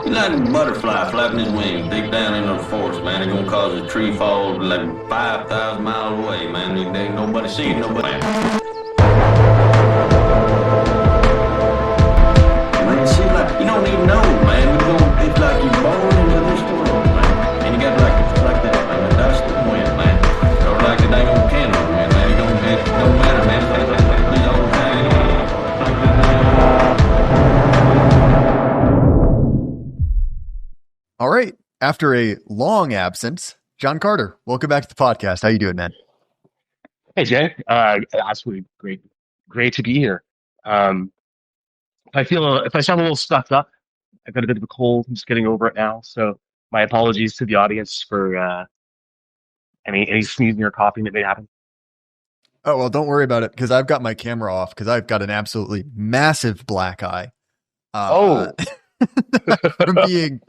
He's like a butterfly flapping his wings deep down into the forest, man. It's gonna cause a tree fall like 5,000 miles away, man. There ain't nobody seeing nobody. Man, see, like, you don't even know, man. It's like you're born into this world, man. And you got like that, man, the dust and wind, man. Or like the dang old candle, man. It don't matter, man. It's all the time. All right. After a long absence, John Carter, welcome back to the podcast. How you doing, man? Hey Jay, absolutely great to be here. If I sound a little stuffed up, I've got a bit of a cold. I'm just getting over it now. So my apologies to the audience for any sneezing or coughing that may happen. Oh, well, don't worry about it because I've got my camera off because I've got an absolutely massive black eye. Oh, From being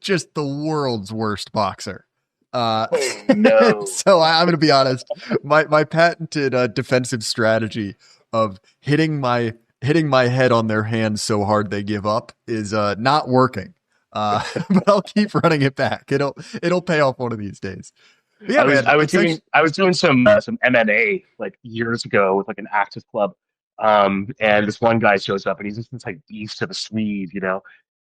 just the world's worst boxer. no. So I'm going to be honest. My patented defensive strategy of hitting my head on their hands so hard they give up is not working. But I'll keep running it back. It'll pay off one of these days. But yeah, I was doing some MMA like years ago with like an active club. And this one guy shows up and he's just this like beast of a Swede,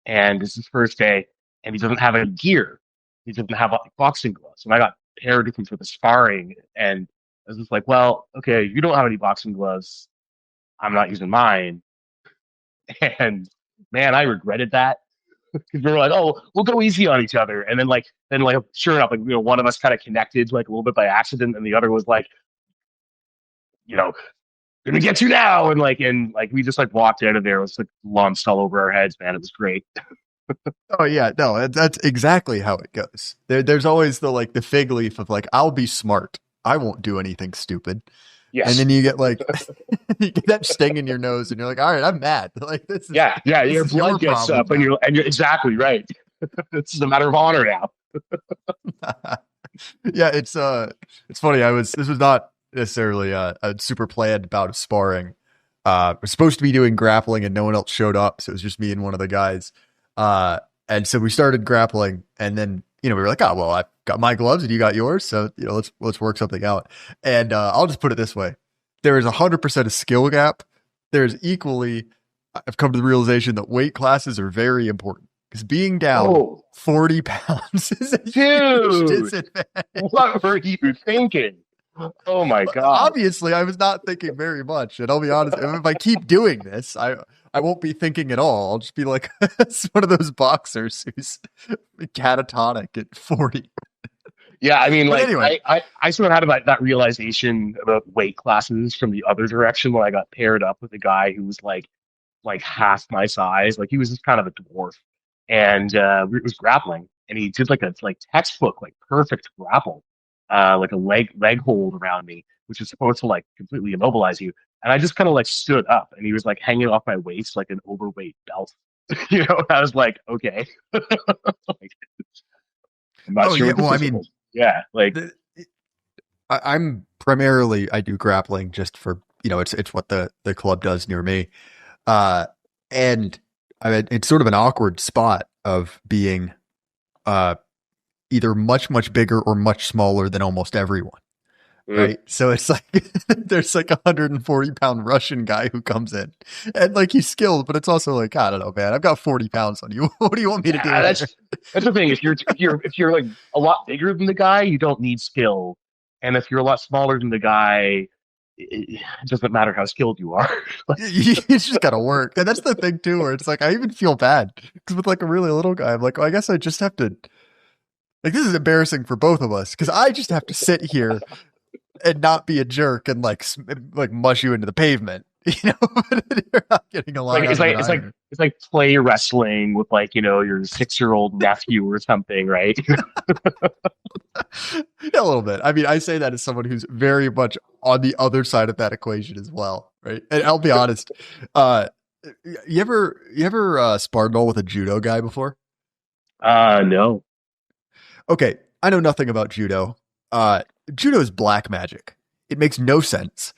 and it's his first day and he doesn't have any gear. He doesn't have like boxing gloves. And I got paired with him for the sparring and I was just like, well, okay, you don't have any boxing gloves. I'm not using mine. And man, I regretted that because we were like, oh, we'll go easy on each other. And then sure enough, like, one of us kind of connected like a little bit by accident and the other was like, you know, gonna get you now. And we just like walked out of there with like lumps all over our heads, man. It was great. Oh yeah, no, that's exactly how it goes. There's always the fig leaf of like, I'll be smart. I won't do anything stupid. Yes. And then you get like you get that sting in your nose, and you're like, all right, I'm mad. Like this is your blood gets up, and you're exactly right. It's a matter of honor now. Yeah, it's funny. This was not necessarily a super planned bout of sparring. We're supposed to be doing grappling, and no one else showed up, so it was just me and one of the guys. And so we started grappling, and then we were like, oh well, I've got my gloves and you got yours, so let's work something out. And I'll just put it this way: there is 100% a skill gap. There's equally, I've come to the realization that weight classes are very important because being down 40 pounds is a huge disadvantage. What were you thinking? Oh my God. Obviously, I was not thinking very much. And I'll be honest, if I keep doing this, I won't be thinking at all. I'll just be like, it's one of those boxers who's catatonic at 40. Yeah, I mean, But like, anyway, I sort of had that realization about weight classes from the other direction when I got paired up with a guy who was like half my size. Like he was just kind of a dwarf, and we was grappling, and he did like a textbook like perfect grapple, like a leg hold around me, which is supposed to like completely immobilize you. And I just kind of like stood up, and he was like hanging off my waist like an overweight belt. I was like, okay, like, I'm not oh sure yeah, what well, this I is mean, supposed. Yeah, like the, I'm primarily I do grappling just for it's what the club does near me, and I mean, it's sort of an awkward spot of being uh either much bigger or much smaller than almost everyone. mm, Right. So it's like there's like 140-pound Russian guy who comes in and like he's skilled, but it's also like, I don't know, man, I've got 40 pounds on you. What do you want me to do yeah, here? that's the thing. If you're like a lot bigger than the guy, you don't need skill, and if you're a lot smaller than the guy, it doesn't matter how skilled you are. It's just got to work. And that's the thing too, where it's like, I even feel bad because with like a really little guy, I'm like, oh, I guess I just have to, like, this is embarrassing for both of us because I just have to sit here and not be a jerk and like mush you into the pavement. But you're not getting a lot Like out of it either. it's like play wrestling with like your 6-year-old nephew or something, right? Yeah, a little bit. I mean, I say that as someone who's very much on the other side of that equation as well, right? And I'll be honest, uh, you ever sparred all with a judo guy before? No. Okay, I know nothing about judo. Judo is black magic. It makes no sense.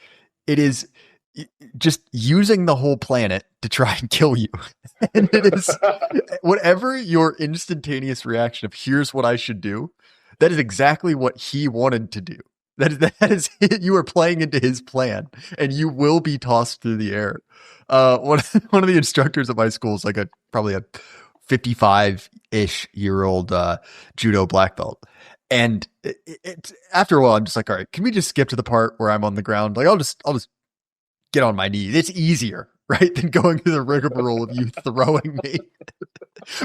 It is just using the whole planet to try and kill you. And it is whatever your instantaneous reaction of here's what I should do, that is exactly what he wanted to do. That is you are playing into his plan, and you will be tossed through the air. One of the instructors at my school is like probably a 55-ish-year-old judo black belt. And it's after a while, I'm just like, all right, can we just skip to the part where I'm on the ground? Like, I'll just get on my knees. It's easier, right, than going through the rigmarole of you throwing me.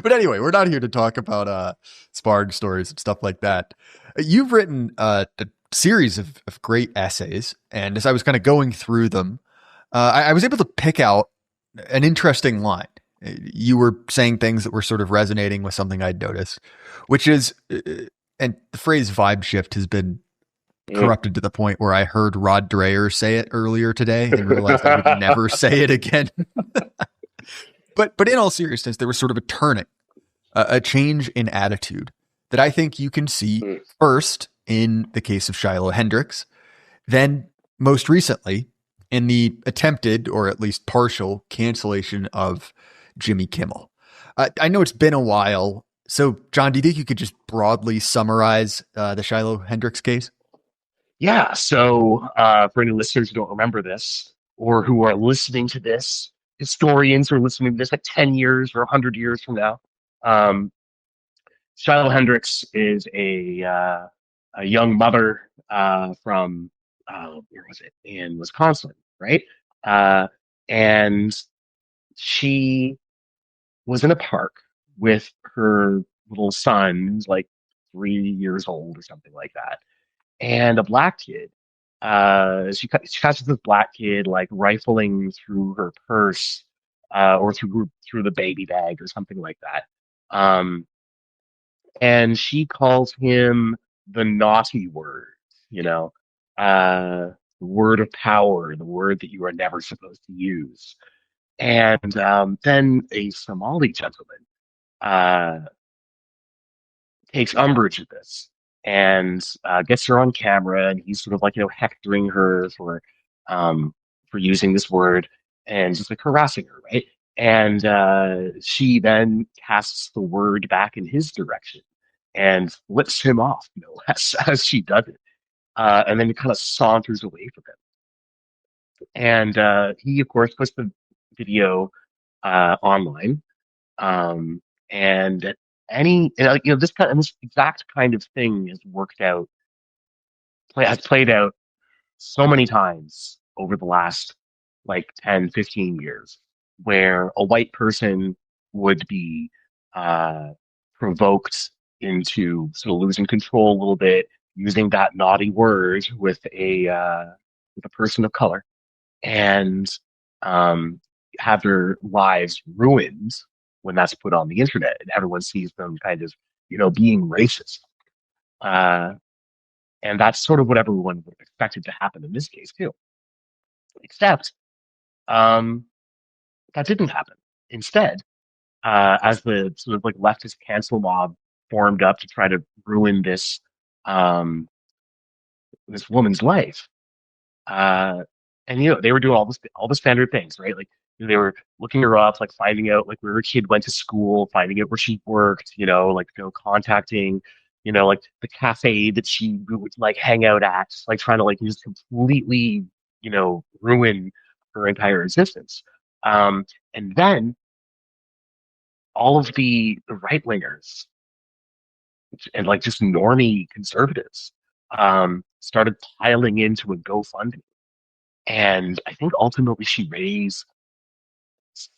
But anyway, we're not here to talk about sparring stories and stuff like that. You've written a series of great essays, and as I was kind of going through them, I was able to pick out an interesting line. You were saying things that were sort of resonating with something I'd noticed, which is, and the phrase vibe shift has been corrupted to the point where I heard Rod Dreher say it earlier today and realized I would never say it again. But in all seriousness, there was sort of a turning, a change in attitude that I think you can see first in the case of Shiloh Hendricks, then most recently in the attempted, or at least partial, cancellation of Jimmy Kimmel. I know it's been a while. So, John, do you think you could just broadly summarize the Shiloh Hendricks case? Yeah. So, for any listeners who don't remember this, or who are listening to this, historians who are listening to this like 10 years or 100 years from now, Shiloh Hendrix is a young mother from where was it, in Wisconsin, right? And she was in a park with her little son, who's like 3 years old or something like that, and a black kid. She catches this black kid like rifling through her purse, or through the baby bag or something like that. Um, and she calls him the naughty word, you know, the word of power, the word that you are never supposed to use. And then a Somali gentleman uh, takes umbrage at this and gets her on camera, and he's sort of like, hectoring her for using this word and just like harassing her, right? And she then casts the word back in his direction and flips him off, as she does it, and then kind of saunters away from him. And he, of course, puts the video online. Um, and this exact kind of thing has played out so many times over the last like 10, 15 years, where a white person would be uh, provoked into sort of losing control a little bit, using that naughty word with a person of color, and um, have their lives ruined when that's put on the internet and everyone sees them kind of, being racist. Uh, and that's sort of what everyone would have expected to happen in this case too. Except um, that didn't happen. Instead, as the sort of like leftist cancel mob formed up to try to ruin um, this woman's life, uh, and they were doing all the standard things, right? Like they were looking her up, like finding out like where her kid went to school, finding out where she worked, like contacting, like the cafe that she would like hang out at, just like trying to like just completely, ruin her entire existence. And then all of the right wingers and like just normie conservatives started piling into a GoFundMe. And I think ultimately she raised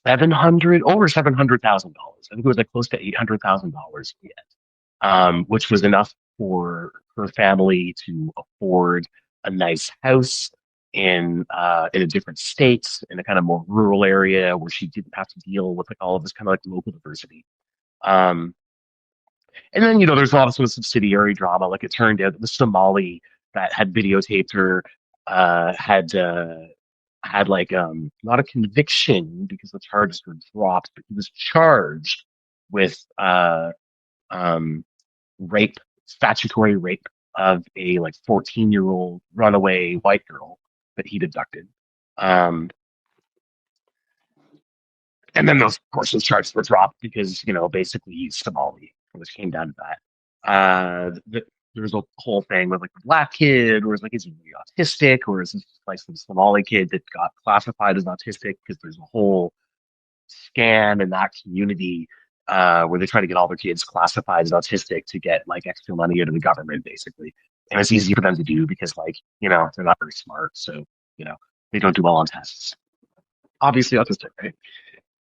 over $700,000. I think it was like close to $800,000 in the end, which was enough for her family to afford a nice house in a different state, in a kind of more rural area where she didn't have to deal with like all of this kind of like local diversity. Um, and then there's a lot of sort of subsidiary drama. Like it turned out that the Somali that had videotaped her had like not a conviction because the charges were dropped, but he was charged with um rape, statutory rape of a like 14-year-old runaway white girl that he'd abducted. Um, and then of course, those charges were dropped because, basically he's Somali, which came down to that. There was a whole thing with like the black kid, or is like, is he really autistic, or is this like some Somali kid that got classified as autistic? Because there's a whole scam in that community where they try to get all their kids classified as autistic to get like extra money out of the government, basically. And it's easy for them to do because, like, they're not very smart, so they don't do well on tests. Obviously autistic, right?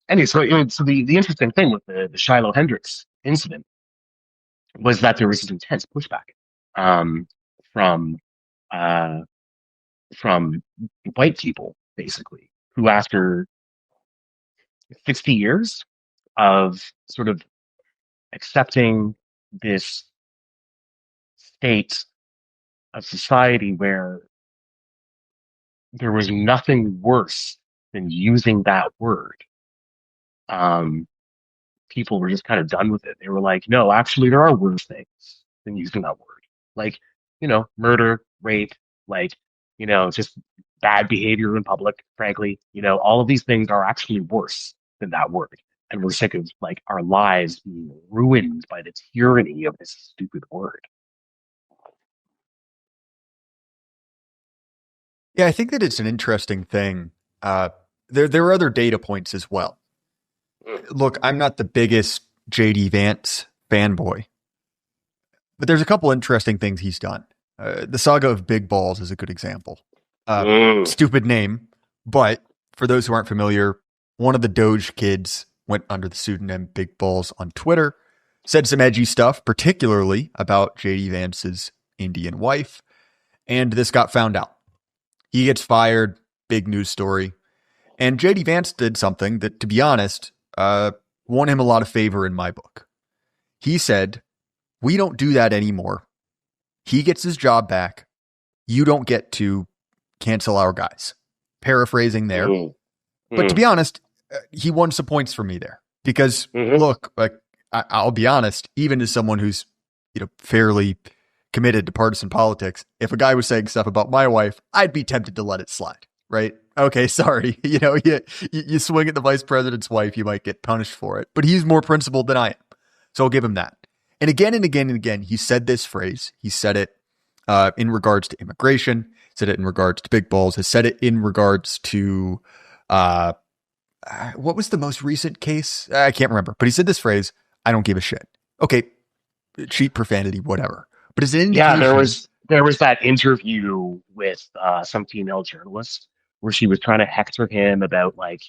Anyway, so the interesting thing with the Shiloh Hendrix incident was that there was this intense pushback um, from uh, from white people, basically, who after 60 years of sort of accepting this state of society where there was nothing worse than using that word. People were just kind of done with it. They were like, no, actually, there are worse things than using that word. Like, murder, rape, like, just bad behavior in public, frankly. All of these things are actually worse than that word. And we're sick of like our lives being ruined by the tyranny of this stupid word. Yeah, I think that it's an interesting thing. There are other data points as well. Look, I'm not the biggest JD Vance fanboy, but there's a couple interesting things he's done. The saga of Big Balls is a good example. Stupid name, but for those who aren't familiar, one of the Doge kids went under the pseudonym Big Balls on Twitter, said some edgy stuff, particularly about JD Vance's Indian wife, and this got found out. He gets fired, big news story. And JD Vance did something that, to be honest, won him a lot of favor in my book. He said, we don't do that anymore. He gets his job back. You don't get to cancel our guys. Paraphrasing there. But to be honest, he won some points for me there. Because, look, like I'll be honest, even as someone who's fairly committed to partisan politics, if a guy was saying stuff about my wife, I'd be tempted to let it slide, right? Okay, sorry. You swing at the vice president's wife, you might get punished for it. But he's more principled than I am. So I'll give him that. And again and again and again, he said this phrase. He said it in regards to immigration, said it in regards to Big Balls, has said it in regards to, what was the most recent case? I can't remember. But he said this phrase, I don't give a shit. Okay, cheap profanity, whatever. But it's an indication. Yeah, there was that interview with some female journalist where she was trying to hector him about like,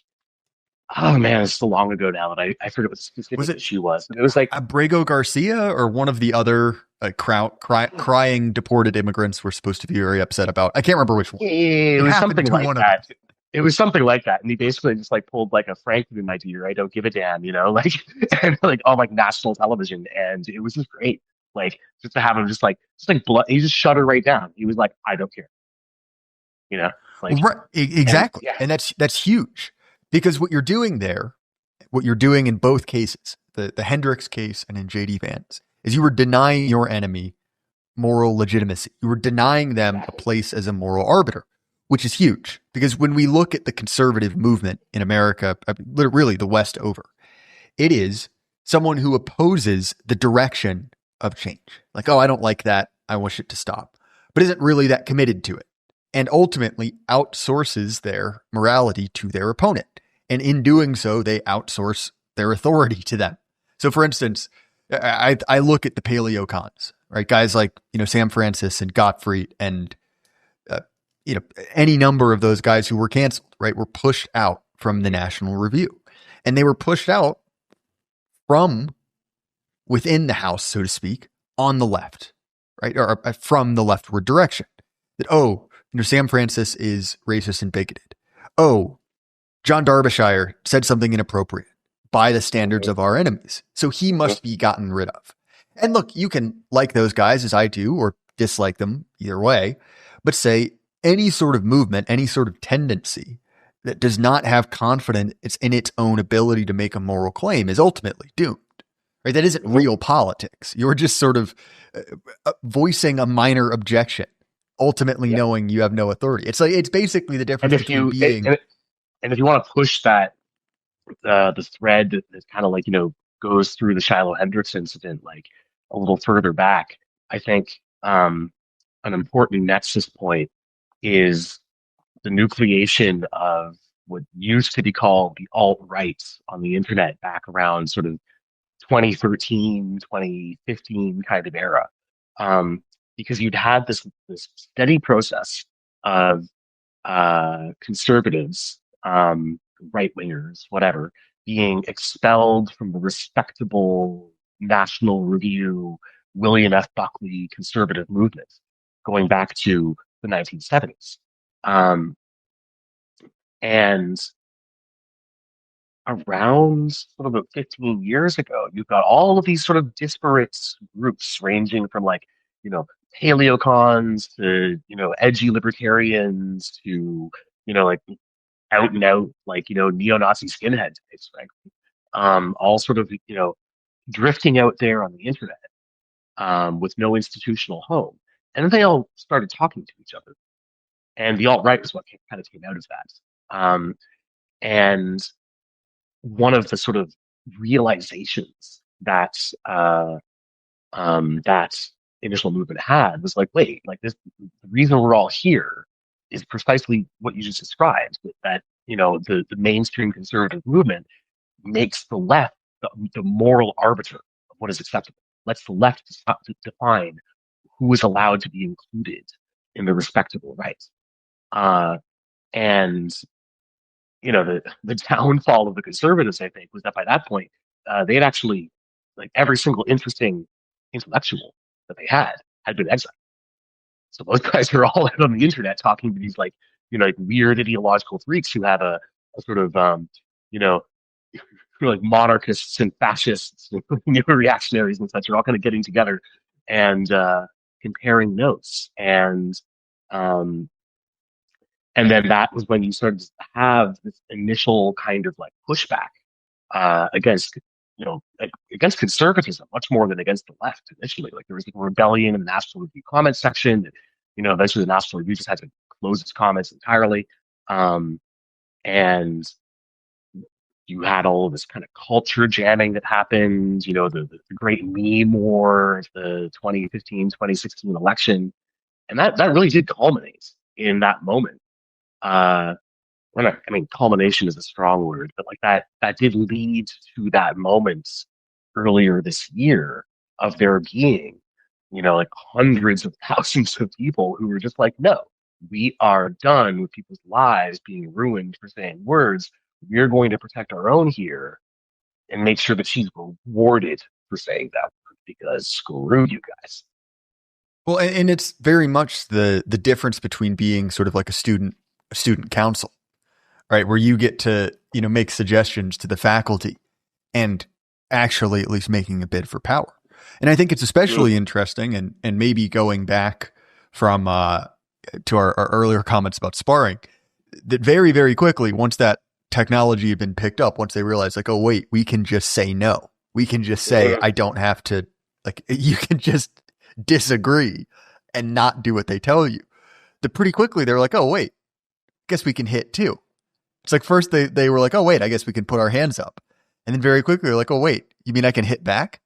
oh man, it's so long ago now that I forget what specific she was. It was like Abrego Garcia or one of the other crying deported immigrants we're supposed to be very upset about. I can't remember which one. It was something like that. It was something like that, and he basically just like pulled like a Franklin idea. I don't give a damn, like and like on like national television, and it was just great. Like just to have him just like blood. He just shut her right down. He was like, I don't care. Like right, exactly, and that's huge. Because what you're doing there, what you're doing in both cases, the Hendricks case and in JD Vance, is you were denying your enemy moral legitimacy. You were denying them a place as a moral arbiter, which is huge. Because when we look at the conservative movement in America, really the West over, it is someone who opposes the direction of change. Like, oh, I don't like that. I wish it to stop. But isn't really that committed to it. And ultimately outsources their morality to their opponent. And in doing so, they outsource their authority to them. So for instance, I look at the paleo cons, right? Guys like, Sam Francis and Gottfried and, any number of those guys who were canceled, right? Were pushed out from the National Review. And they were pushed out from within the house, so to speak, on the left, right? Or from the leftward direction. That, Sam Francis is racist and bigoted. Oh, John Darbyshire said something inappropriate by the standards of our enemies. So he must be gotten rid of. And look, you can like those guys as I do, or dislike them either way, but say any sort of movement, any sort of tendency that does not have confidence in its own ability to make a moral claim is ultimately doomed. Right? That isn't real politics. You're just sort of voicing a minor objection. ultimately knowing you have no authority. It's like, it's basically the difference And if between you being, and if you want to push that the thread that kind of like goes through the Shiloh Hendrix incident like a little further back, I think an important nexus point is the nucleation of what used to be called the alt-right on the internet back around sort of 2013, 2015 kind of era. Because you'd had this steady process of conservatives, right wingers, whatever, being expelled from the respectable National Review, William F. Buckley conservative movement going back to the 1970s. Um, and around sort of about 15 years ago, you've got all of these sort of disparate groups ranging from like, paleocons to, edgy libertarians to, like out and out, like, neo-Nazi skinhead types, right? All sort of, drifting out there on the internet, with no institutional home. And then they all started talking to each other. And the alt-right was what kind of came out of that. And one of the sort of realizations that that initial movement had was like, wait, like the reason we're all here is precisely what you just described. That the mainstream conservative movement makes the left the moral arbiter of what is acceptable. Lets the left to define who is allowed to be included in the respectable rights. And the downfall of the conservatives, I think, was that by that point, they had actually, like, every single interesting intellectual that they had been exiled. So those guys are all out on the internet talking to these like weird ideological freaks who have a sort of like monarchists and fascists and reactionaries and such are all kind of getting together and comparing notes. And then that was when you started to have this initial kind of like pushback against, against conservatism, much more than against the left initially. Like there was a rebellion in the National Review comment section. Eventually the National Review just had to close its comments entirely. And you had all of this kind of culture jamming that happened, the great meme war, the 2015, 2016 election. And that really did culminate in that moment. Culmination is a strong word, but like that did lead to that moment earlier this year of there being, like hundreds of thousands of people who were just like, no, we are done with people's lives being ruined for saying words. We're going to protect our own here and make sure that she's rewarded for saying that word because screw you guys. well, and it's very much the difference between being sort of like a student council, right? Where you get to, make suggestions to the faculty and actually at least making a bid for power. And I think it's especially interesting and maybe going back from, to our earlier comments about sparring, that very, very quickly, once that technology had been picked up, once they realized like, oh wait, we can just say no. We can just say, I don't have to, like, you can just disagree and not do what they tell you. That pretty quickly they're like, oh wait, guess we can hit too. It's like first they were like, oh wait, I guess we can put our hands up. And then very quickly they're like, oh wait, you mean I can hit back?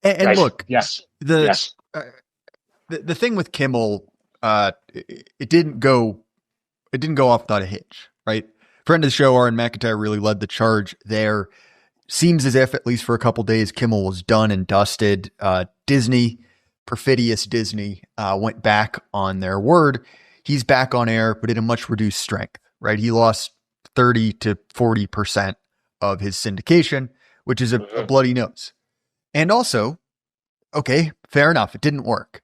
And Right. look, Yes. the thing with Kimmel, it didn't go off without a hitch, right? Friend of the show, Aaron McIntyre, really led the charge there. Seems as if, at least for a couple days, Kimmel was done and dusted. Disney, perfidious Disney, went back on their word. He's back on air, but at a much reduced strength, right? He lost 30 to 40% of his syndication, which is a bloody nose. And also, okay, fair enough, it didn't work.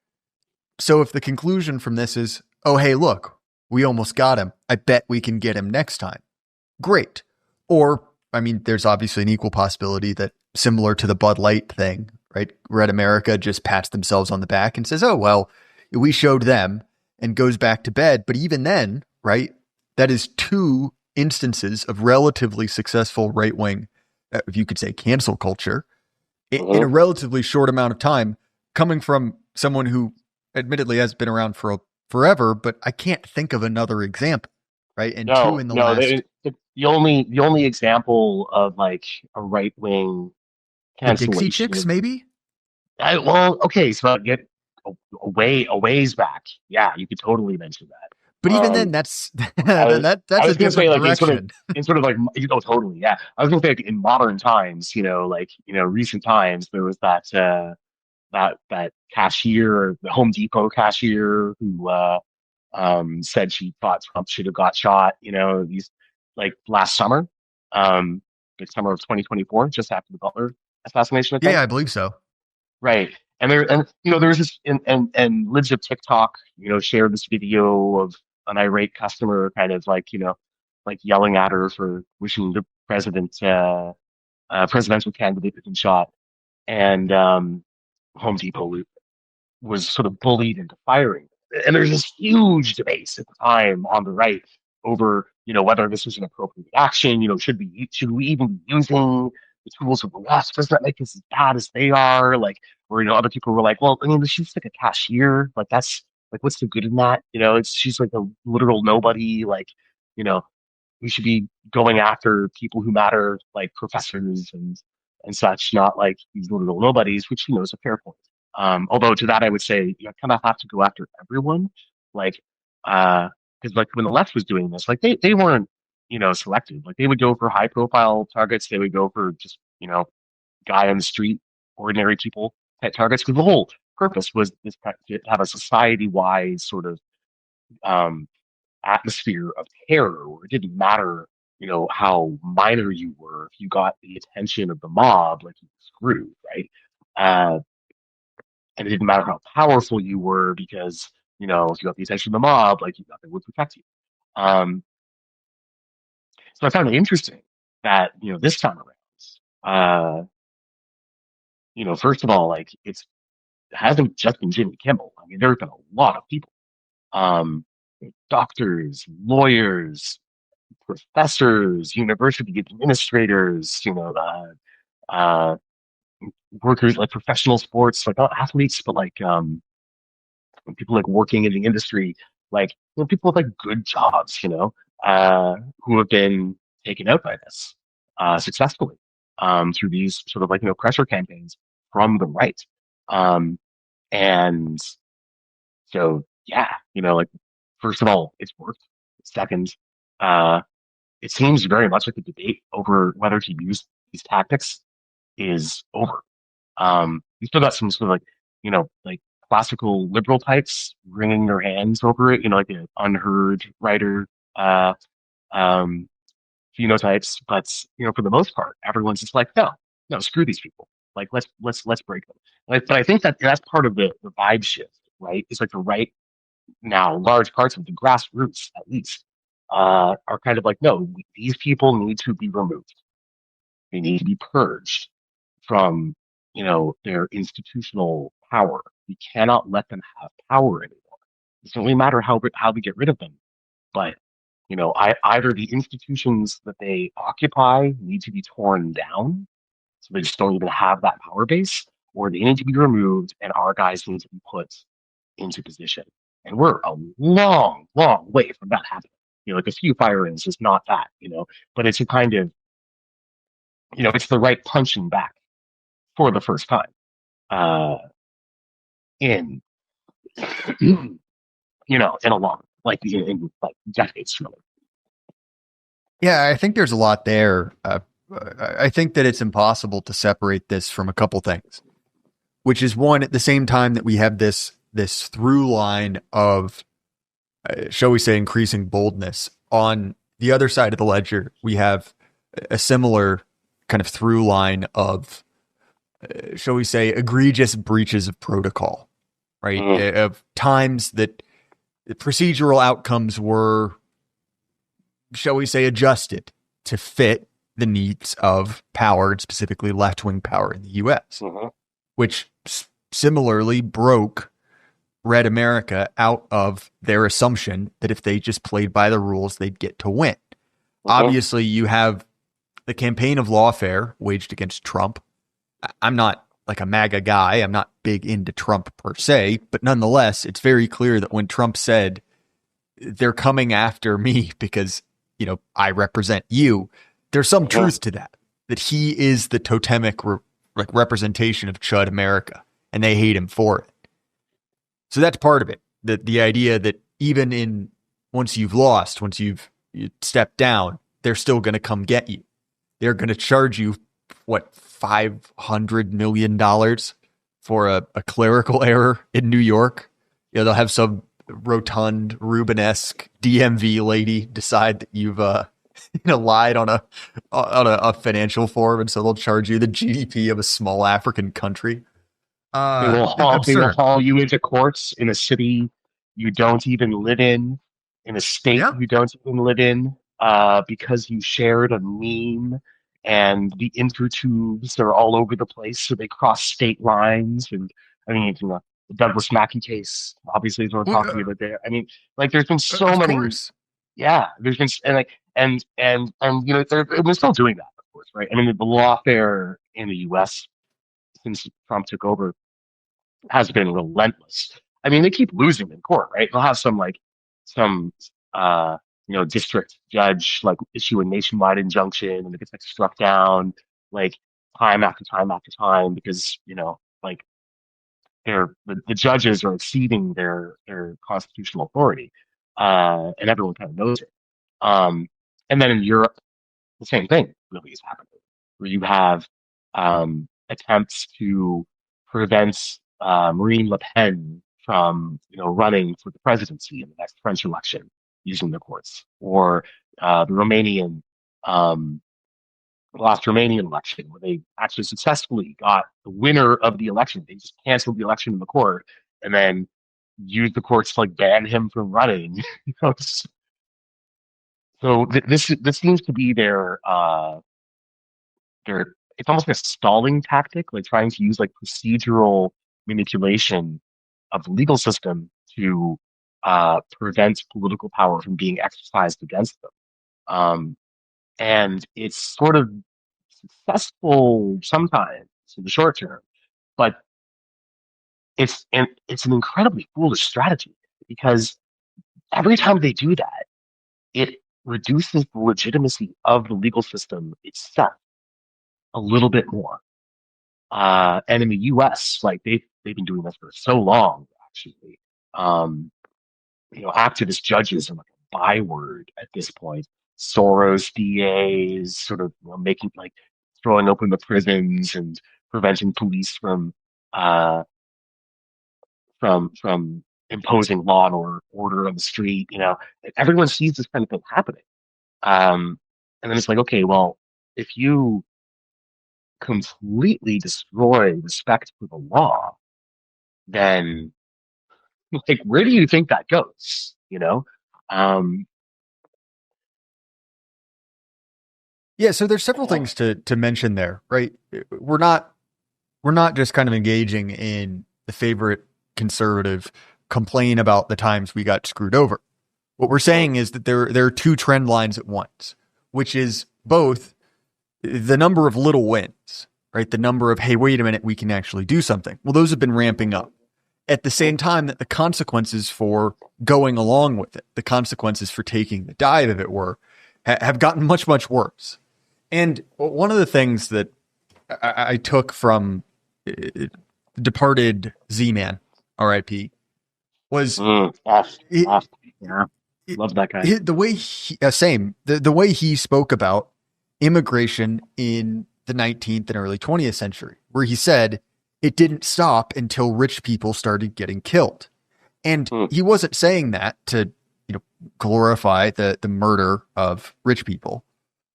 So if the conclusion from this is, oh, hey, look, we almost got him, I bet we can get him next time. Great. Or, there's obviously an equal possibility that, similar to the Bud Light thing, right? Red America just pats themselves on the back and says, oh, well, we showed them, and goes back to bed. But even then, right, that is two instances of relatively successful right-wing, if you could say cancel culture, in a relatively short amount of time, coming from someone who admittedly has been around for forever, but I can't think of another example, right? And two No, in the no. last, The only example of like a right wing the Dixie cancellation Chicks, is maybe. well, okay, so get a ways back. Yeah, you could totally mention that. But even then, that's I, I that's a was going to say different like direction. in sort of like totally, yeah. I was going to say like, in modern times, like recent times, there was that cashier, the Home Depot cashier who said she thought Trump should have got shot. These like last summer, um, the summer of 2024, just after the Butler assassination, I Yeah, think. I believe so. Right. There was this and Lids of TikTok, shared this video of an irate customer kind of like yelling at her for wishing the presidential candidate had been shot. And Home Depot was sort of bullied into firing. And there's this huge debate at the time on the right over, whether this was an appropriate action. Should we even be using the tools of the left? Does that make us as bad as they are? Like, or other people were like, well, I mean, she's like a cashier. Like, that's like, what's the good in that? She's like a literal nobody. Like, you know, we should be going after people who matter, like professors and such, not like these little nobodies, which is a fair point. Although to that I would say you kind of have to go after everyone, like because like when the left was doing this, like they weren't selective. Like they would go for high profile targets, they would go for just guy on the street, ordinary people type targets, because the whole purpose was this to have a society wide sort of um, atmosphere of terror where it didn't matter, how minor you were. If you got the attention of the mob, like you were screwed, right? Uh, and it didn't matter how powerful you were because, if you got the attention of the mob, like nothing would protect you. Um, so I found it interesting that, this time around, first of all, like it hasn't just been Jimmy Kimmel. I mean, there have been a lot of people, um, doctors, lawyers, professors, university administrators, uh, workers like professional sports, like not athletes, but like people like working in the industry, like people with like good jobs, who have been taken out by this successfully through these sort of like pressure campaigns from the right, and so yeah, like first of all, it's worked. Second, uh, it seems very much like the debate over whether to use these tactics is over. You still got some sort of like classical liberal types wringing their hands over it, like the unheard writer, um, phenotypes. But, for the most part, everyone's just like, no, no, screw these people. Like, let's break them. But I think that that's part of the vibe shift, right? It's like the right now, large parts of the grassroots, at least, are kind of like, no, these people need to be removed. They need to be purged from, their institutional power. We cannot let them have power anymore. It doesn't really matter how we get rid of them, but either the institutions that they occupy need to be torn down, so they just don't even have that power base, or they need to be removed, and our guys need to be put into position. And we're a long, long way from that happening. Like a few firings is not that, but it's a kind of, it's the right punching back for the first time in in a long in like decades really. Yeah, I think there's a lot there. I think that it's impossible to separate this from a couple things, which is one, at the same time that we have this through line of, shall we say, increasing boldness. On the other side of the ledger, we have a similar kind of through line of, shall we say, egregious breaches of protocol, right? Mm-hmm. Of times that the procedural outcomes were, shall we say, adjusted to fit the needs of power, and specifically left-wing power in the U.S., Mm-hmm. which similarly broke Red America out of their assumption that if they just played by the rules, they'd get to win. Mm-hmm. Obviously, you have the campaign of lawfare waged against Trump. I'm not like a MAGA guy. I'm not big into Trump per se, but nonetheless, it's very clear that when Trump said they're coming after me because, I represent you, there's some truth to that he is the totemic representation of Chud America, and they hate him for it. So that's part of it. The idea that even once you've lost, once you've stepped down, they're still going to come get you. They're going to charge you, $500 million for a clerical error in New York. They'll have some rotund Rubenesque DMV lady decide that you've lied on a financial form, and so they'll charge you the GDP of a small African country. They will haul you into courts in a city you don't even live in a state you don't even live in, because you shared a meme, and the intertubes are all over the place, so they cross state lines. And I mean, the Douglas Mackey case obviously is what we're talking about there. I mean, there's been so many. Course. Yeah, there's been and we're still doing that, of course, right? I mean, the lawfare in the U.S. since Trump took over has been relentless. I mean, they keep losing in court, right? They'll have some district judge issue a nationwide injunction, and it gets struck down time after time after time because the judges are exceeding their constitutional authority, and everyone kind of knows it. And then in Europe, the same thing really is happening, where you have attempts to prevent Marine Le Pen from running for the presidency in the next French election using the courts, or the last Romanian election, where they actually successfully got the winner of the election. They just canceled the election in the court and then used the courts to ban him from running. So this seems to be their it's almost like a stalling tactic, trying to use procedural manipulation of the legal system to prevent political power from being exercised against them. And it's sort of successful sometimes in the short term, but it's an incredibly foolish strategy, because every time they do that, it reduces the legitimacy of the legal system itself a little bit more. And in the U.S., they've been doing this for so long, actually. Activist judges are a byword at this point. Soros DAs sort of making throwing open the prisons and preventing police from imposing law and order on the street. Everyone sees this kind of thing happening, and then it's okay, well, if you completely destroy respect for the law, then where do you think that goes? Yeah, so there's several things to mention there, right? We're not just kind of engaging in the favorite conservative complain about the times we got screwed over. What we're saying is that there are two trend lines at once, which is both the number of little wins, right? The number of, hey, wait a minute, we can actually do something. Well, those have been ramping up. At the same time that the consequences for going along with it, the consequences for taking the dive, if it were, have gotten much, much worse. And one of the things that I took from departed Z-Man, R.I.P., was yeah, love that guy. The way the way he spoke about immigration in the 19th and early 20th century, where he said it didn't stop until rich people started getting killed. And he wasn't saying that to, glorify the murder of rich people,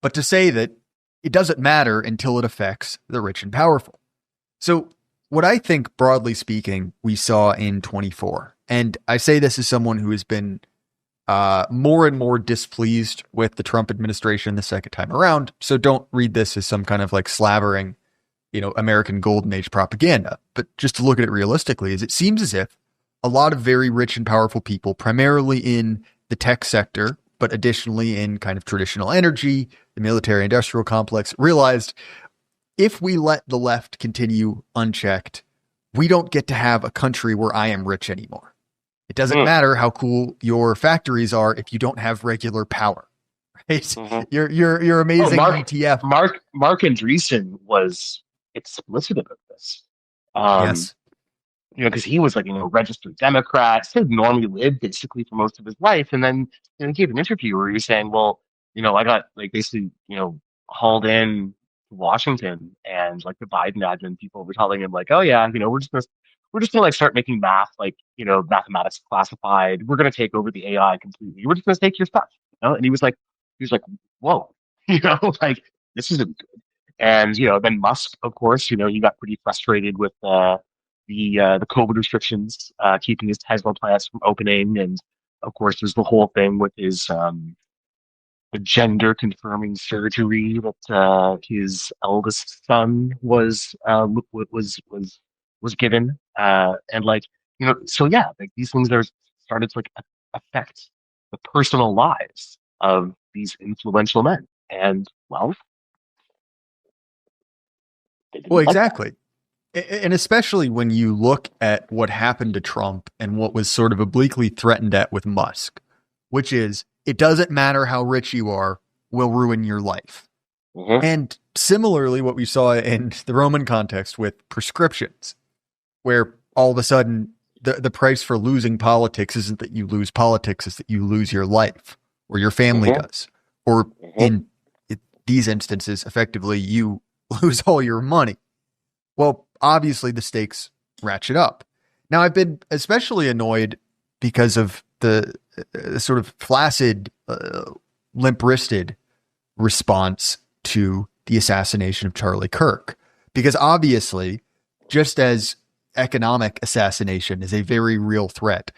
but to say that it doesn't matter until it affects the rich and powerful. So what I think, broadly speaking, we saw in 24, and I say this as someone who has been more and more displeased with the Trump administration the second time around. So don't read this as some kind of slavering, American golden age propaganda, but just to look at it realistically, is it seems as if a lot of very rich and powerful people, primarily in the tech sector, but additionally in kind of traditional energy, the military industrial complex, realized if we let the left continue unchecked, we don't get to have a country where I am rich anymore. It doesn't matter how cool your factories are if you don't have regular power. Right? Mhm. You're amazing ETF. Mark Andreessen was explicit about this. Yes. Because he was like, registered Democrat, sort of normally lived basically for most of his life. And then he gave an interview where he was saying, well, I got like basically, hauled in to Washington, and like the Biden admin people were telling him like, oh yeah, we're just gonna like start making math, like, mathematics classified. We're gonna take over the AI completely. We're just gonna take your stuff, And he was like, whoa, like this isn't good. And then Musk, of course, he got pretty frustrated with the COVID restrictions, keeping his Tesla plants from opening, and of course, there's the whole thing with his the gender confirming surgery that his eldest son was given, and like so yeah, like these things are started to like affect the personal lives of these influential men, and well, they didn't Well, like that. exactly. And especially when you look at what happened to Trump and what was sort of obliquely threatened at with Musk, which is it doesn't matter how rich you are, will ruin your life. Mm-hmm. And similarly, what we saw in the Roman context with prescriptions, where all of a sudden the price for losing politics isn't that you lose politics, it's that you lose your life or your family Mm-hmm. does. Or in these instances, effectively, you lose all your money. Well, obviously the stakes ratchet up. Now, I've been especially annoyed because of the sort of flaccid, limp-wristed response to the assassination of Charlie Kirk. Because obviously, just as economic assassination is a very real threat,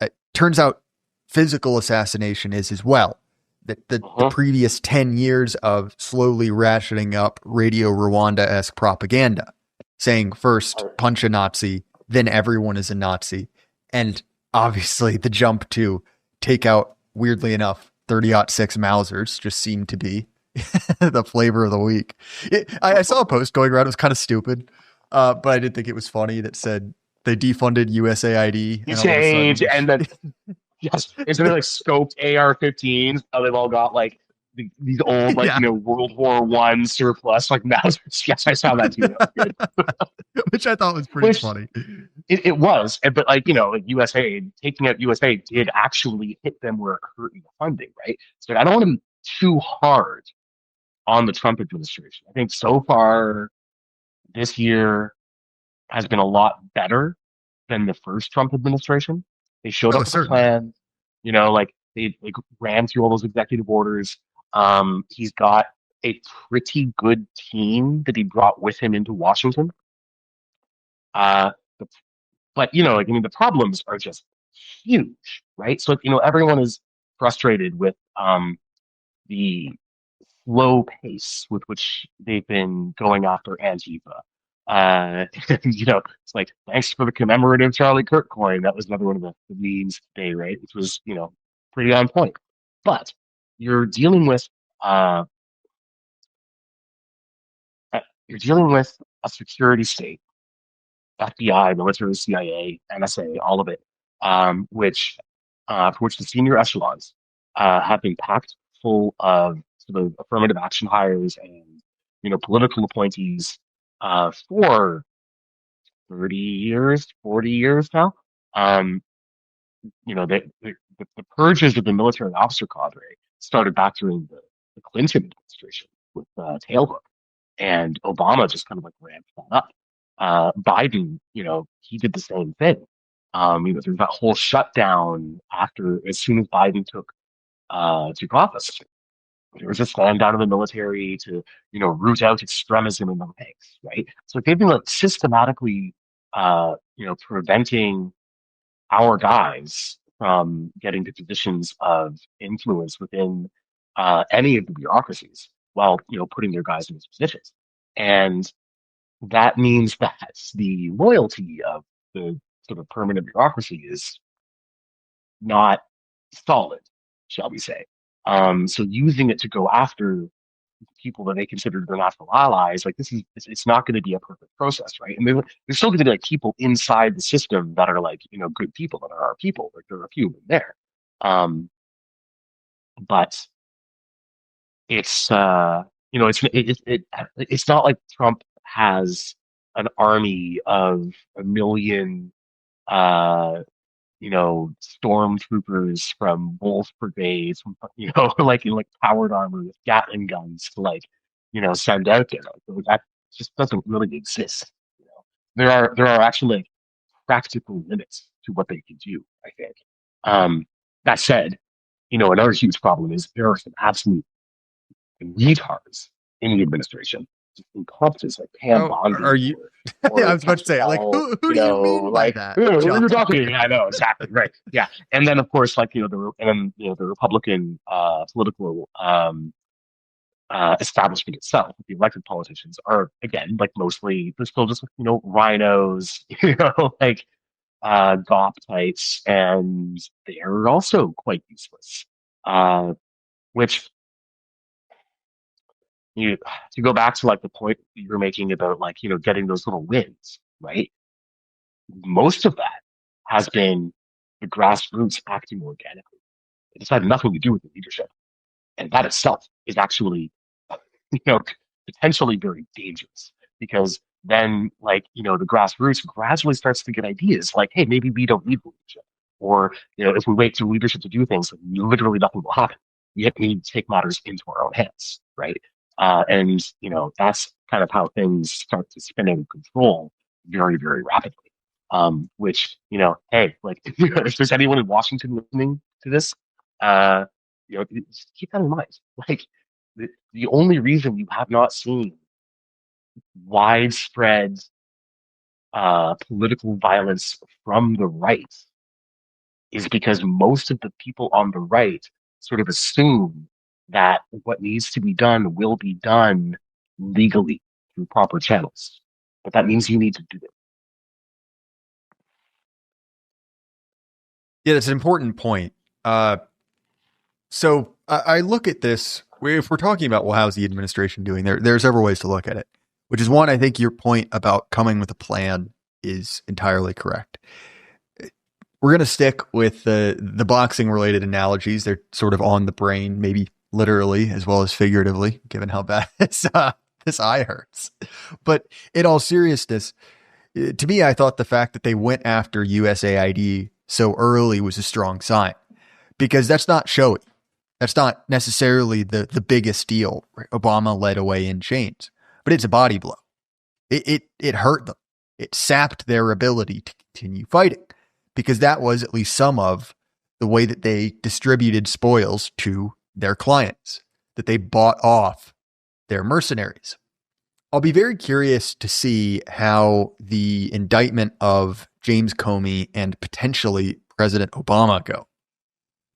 it turns out physical assassination is as well. That the previous 10 years of slowly ratcheting up Radio Rwanda-esque propaganda, saying first punch a Nazi, then everyone is a Nazi. And obviously the jump to take out, weirdly enough, 30-06 Mausers just seemed to be the flavor of the week. I saw a post going around. It was kind of stupid, but I did think it was funny that said they defunded USAID. You change, and then yes, it's like scoped AR-15s. How they've all got like these old like World War I surplus like Mausers. Yes, I saw that too. That was good. Which I thought was pretty funny. It was, but like like USAID, taking out USAID did actually hit them where it hurt in the funding, right? So I don't want to be too hard on the Trump administration. I think so far this year has been a lot better than the first Trump administration. They showed up with a plan, like they like ran through all those executive orders. He's got a pretty good team that he brought with him into Washington. But the problems are just huge, right? So everyone is frustrated with the slow pace with which they've been going after Antifa. It's like, thanks for the commemorative Charlie Kirk coin. That was another one of the memes today, right? Which was, pretty on point. But you're dealing with uh, a security state, FBI, military, CIA, NSA, all of it, for which the senior echelons have been packed full of sort of affirmative action hires and political appointees for 30 years, 40 years now. The purges of the military officer cadre started back during the Clinton administration with Tailhook, and Obama just kind of like ramped that up. Biden, he did the same thing. There's that whole shutdown as soon as Biden took office. There was a stand down in the military to, root out extremism in the ranks, right? So they've been like systematically, preventing our guys from getting to positions of influence within any of the bureaucracies while, putting their guys in these positions. And that means that the loyalty of the sort of permanent bureaucracy is not solid, shall we say. So using it to go after people that they consider their national allies, like it's not going to be a perfect process, right? And there's still going to be like people inside the system that are like, good people that are our people. Like there are a few of them there. But it's it's not like Trump has an army of a million uh stormtroopers from Wolf brigades, like in like powered armor with Gatling guns to like, send out there. Like, that just doesn't really exist. You know, there are actually like practical limits to what they can do, I think. That said, another huge problem is there are some absolute retards in the administration. Just incompetence, like Pam Oh, are Bondi you? or I was about to Pastor say, like, Bell, who do you mean by like that, who John? you're talking to? I know exactly, right? Yeah, and then of course, like the Republican political establishment itself, the elected politicians are again like mostly they're still just rhinos, like GOP types, and they're also quite useless. Which you to go back to like the point that you were making about like getting those little wins, right? Most of that has been the grassroots acting organically. It's had nothing to do with the leadership, and that itself is actually you know potentially very dangerous because then like the grassroots gradually starts to get ideas like, hey, maybe we don't need leadership, or if we wait for leadership to do things, literally nothing will happen. We need to take matters into our own hands, right? And that's kind of how things start to spin out of control very, very rapidly. Which hey, like if there's anyone in Washington listening to this, uh, just keep that in mind. Like the only reason you have not seen widespread political violence from the right is because most of the people on the right sort of assume that what needs to be done will be done legally through proper channels. But that means you need to do it. Yeah, that's an important point. So I look at this. If we're talking about, well, how's the administration doing? There are several ways to look at it. Which is one, I think your point about coming with a plan is entirely correct. We're going to stick with the boxing related analogies. They're sort of on the brain, maybe literally as well as figuratively, given how bad this eye hurts. But in all seriousness, to me, I thought the fact that they went after USAID so early was a strong sign, because that's not showy. That's not necessarily the biggest deal. Right? Obama led away in chains, but it's a body blow. It hurt them. It sapped their ability to continue fighting, because that was at least some of the way that they distributed spoils to their clients, that they bought off their mercenaries. I'll be very curious to see how the indictment of James Comey and potentially President Obama go.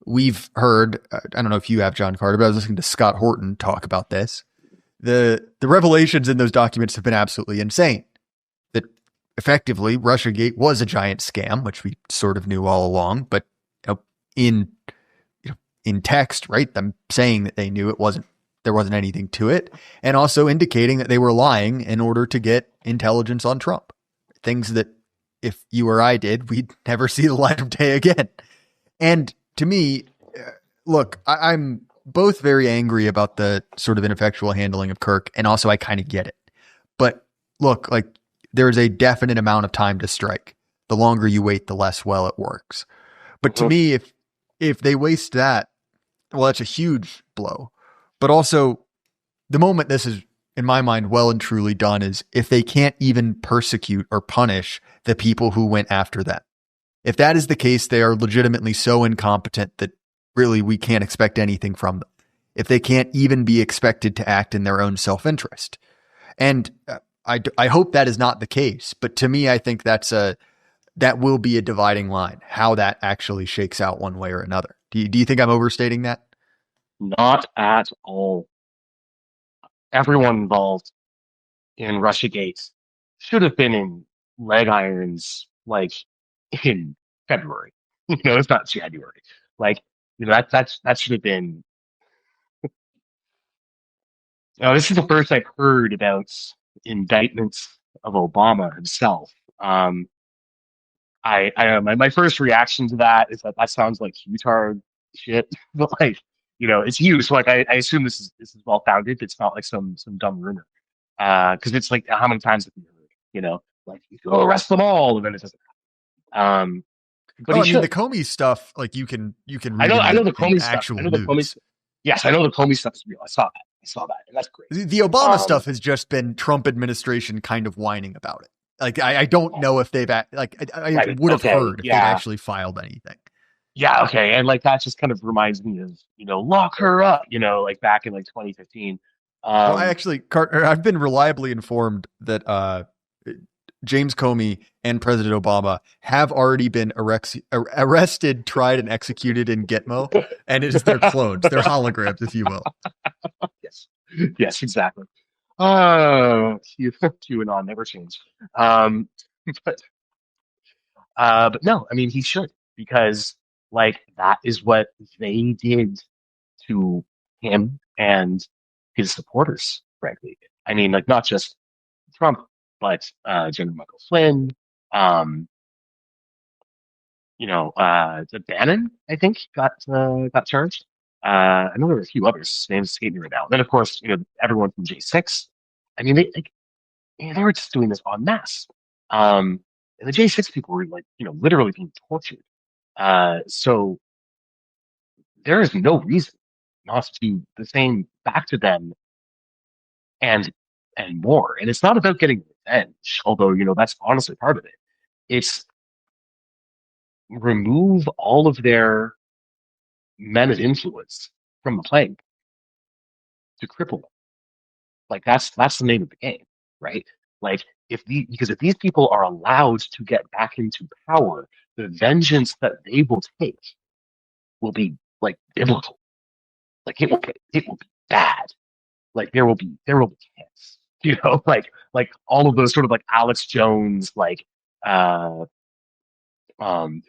We've heard, I don't know if you have, John Carter, but I was listening to Scott Horton talk about this. The revelations in those documents have been absolutely insane. That effectively Russiagate was a giant scam, which we sort of knew all along, but in text, right? Them saying that they knew there wasn't anything to it, and also indicating that they were lying in order to get intelligence on Trump. Things that if you or I did, we'd never see the light of day again. And to me, look, I'm both very angry about the sort of ineffectual handling of Kirk, and also I kind of get it. But look, like there is a definite amount of time to strike. The longer you wait, the less well it works. But to me, if they waste that, well, that's a huge blow. But also, the moment this is, in my mind, well and truly done is if they can't even persecute or punish the people who went after them. If that is the case, they are legitimately so incompetent that really we can't expect anything from them. If they can't even be expected to act in their own self-interest. And I hope that is not the case. But to me, I think that will be a dividing line, how that actually shakes out one way or another. Do you think I'm overstating that? Not at all. Everyone involved in Russiagate should have been in leg irons like in February. It's not January. Like, that should have been Now, this is the first I've heard about indictments of Obama himself. Um, my first reaction to that is that that sounds like Hutard shit, but like, it's you. So like, I assume this is well founded. It's not like some dumb rumor. Because it's like, how many times have you heard? Like you go arrest them all, and then it doesn't happen. But Oh, he I mean, the should. Comey stuff, like you can I read know. I know the in Comey stuff. I actual know the Comey. news. Yes, I know the Comey stuff is real. I saw that, and that's great. The Obama Um, stuff has just been Trump administration kind of whining about it. Like I don't know if they've I right. would have Okay. heard if they'd Yeah. actually filed anything. Yeah. Okay. And like that just kind of reminds me of lock her up. Like back in like 2015. Well, I Um, actually, Carter, I've been reliably informed that James Comey and President Obama have already been arrested, tried, and executed in Gitmo, and it is their clones, their holograms, if you will. yes. Yes. Exactly. Oh, QAnon never changed. Um, but but no, I mean he should because like that is what they did to him and his supporters. Frankly, I mean like not just Trump, but General Michael Flynn, um, the Bannon, I think, got charged. I know there were a few others. Names escape me right now. Then, of course, everyone from J6. I mean, they were just doing this en masse. And the J6 people were like, literally being tortured. So there is no reason not to do the same back to them and more. And it's not about getting revenge, although that's honestly part of it. It's remove all of their men of influence from the playing to cripple them. Like that's the name of the game, right? Like because if these people are allowed to get back into power, the vengeance that they will take will be like biblical. Like it will be bad. Like there will be chaos. Like all of those sort of like Alex Jones uh um